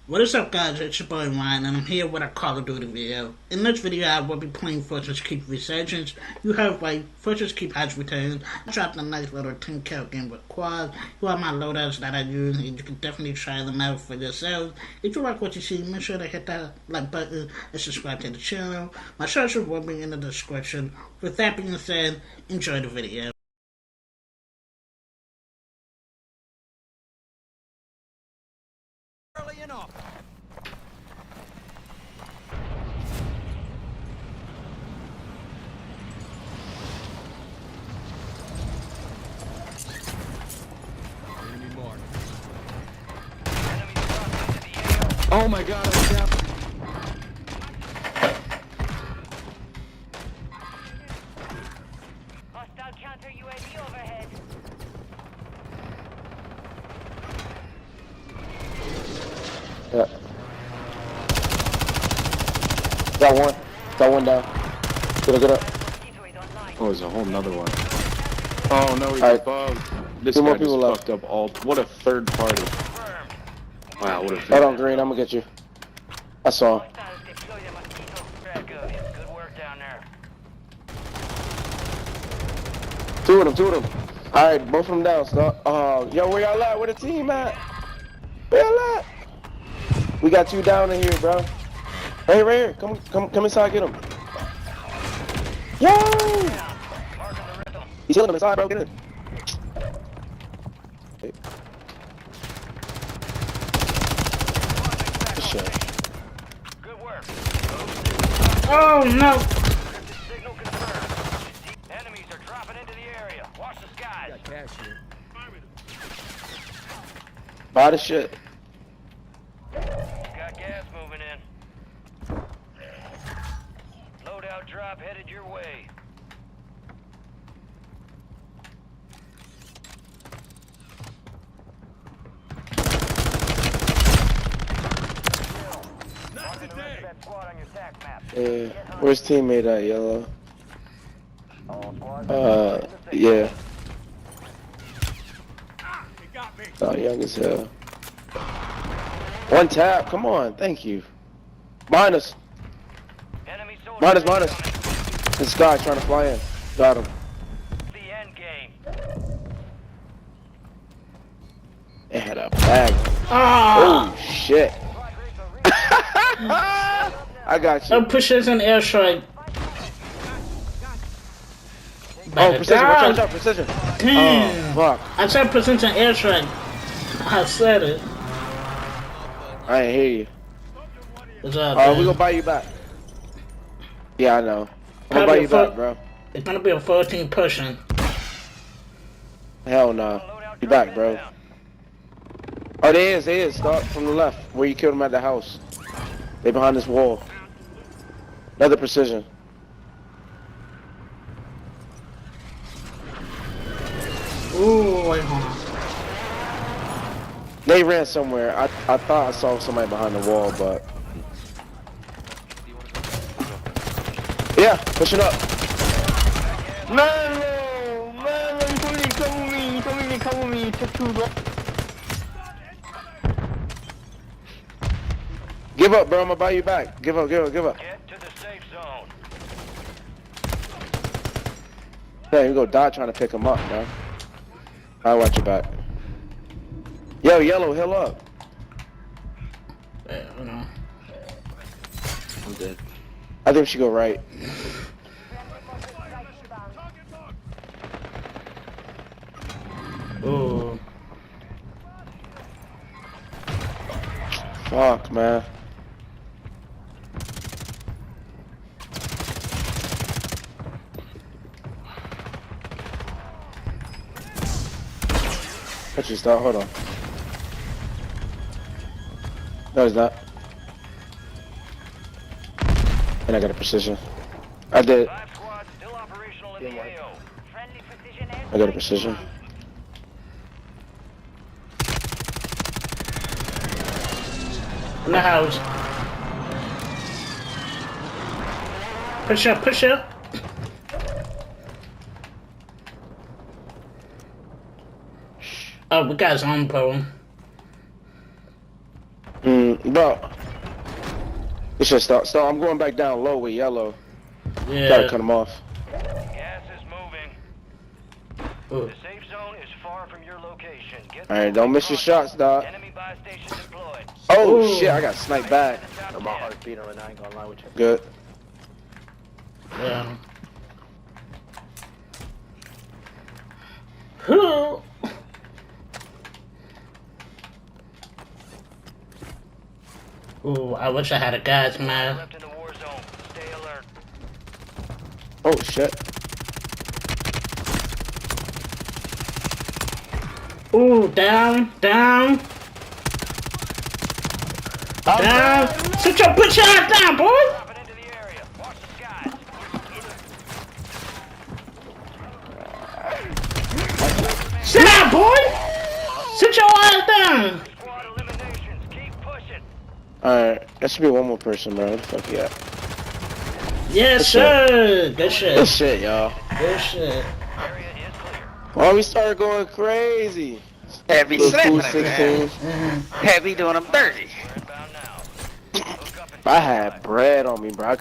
What is up, guys? It's your boy Ryan, and I'm here with a Call of Duty video. In this video, I will be playing Fortress Keep Resurgence. You have right, Fortress Keep has returned. I dropped a nice little 10 kill game with quad. You have my loadouts that I use, and you can definitely try them out for yourselves. If you like what you see, make sure to hit that like button and subscribe to the channel. My socials will be in the description. With that being said, enjoy the video. Early enough. Enemy mark. Oh my god, I'm down. Hostile counter UAV overhead. Yeah. Got one down. Get up. Oh, there's a whole nother one. Oh no, he's Alright. above. This Two guy more just people left. fucked up all. What a third party. Wow, what a Hold on, Green. I'm gonna get you. I saw him. Hostiles deploy the mosquito. Good work down there. Two of them. Alright, both of them down. Stop. Oh, yo, where y'all at? Where the team at? Where y'all at? We got two down in here, bro. Right here. Come inside, get him. Yo! He's healing him inside, bro. Get in. Hey. Good shit. Good work. Oh no! Signal confirmed. Enemies are dropping into the area. Watch the skies. Got cash here. Buy the shit. Got gas moving in. Loadout drop headed your way. Marking the rest of that squad on your attack map. Yeah. Where's teammate at, yellow? All squads. Yeah. He got me. Oh, young as hell. One tap. Come on. Thank you. Minus. Enemy soldiers Minus. This guy trying to fly in. Got him. the end game. It had a bag. Ah! Oh, shit. I got you. Precision airstrike. Oh, precision. God. Watch out. Precision. Damn. Oh, fuck. I said precision airstrike. I said it. I ain't hear you. What's up, We gonna buy you back. Yeah, I know. I'm gonna buy you back, bro. It's gonna be a 14 pushing. Hell no. You back, bro. Oh, they is. Start from the left, where you killed him at the house. They behind this wall. Another precision. Ooh, wait, hold on. They ran somewhere. I thought I saw somebody behind the wall, but... Yeah, pushing up. Give up, bro. I'm gonna buy you back. Give up. Get to the safe zone. Yeah, you go die trying to pick him up, man. I'll watch your back. Yo, yellow, heal up. Yeah, hold on. I'm dead. I think we should go right. Ooh. Fuck, man. Let's just start. Hold on. No, it's not. And I got a precision. I did. 5 squads still operational in the AO. Friendly precision air. I got a precision. In the house. Push up. Oh, we got his own pole. Bro. It should start. I'm going back down low with yellow. Yeah. Gotta cut him off. Gas is moving. Ooh. The safe zone is far from your location. Get Alright, don't miss your shots, dog. enemy buy station deployed. Oh Ooh. shit, I got sniped back. My heart. Good. Yeah. Ooh. Ooh, I wish I had a gas mask. Left in the war zone. Stay alert. Oh shit. Ooh, down. Down. Sit your bitch ass down, boy. Dropping into the area. Watch the skies. Sit down, boy. Sit your ass down. Squad eliminations. Keep pushing. Alright, that should be one more person, bro. What the fuck you at? Yes, sir. Good shit. Good shit, y'all. Good shit. Area is clear. Oh, we started going crazy. Heavy Little slapping 216. Heavy doing them dirty. We're inbound now. Hook up and I had bread on me, bro. I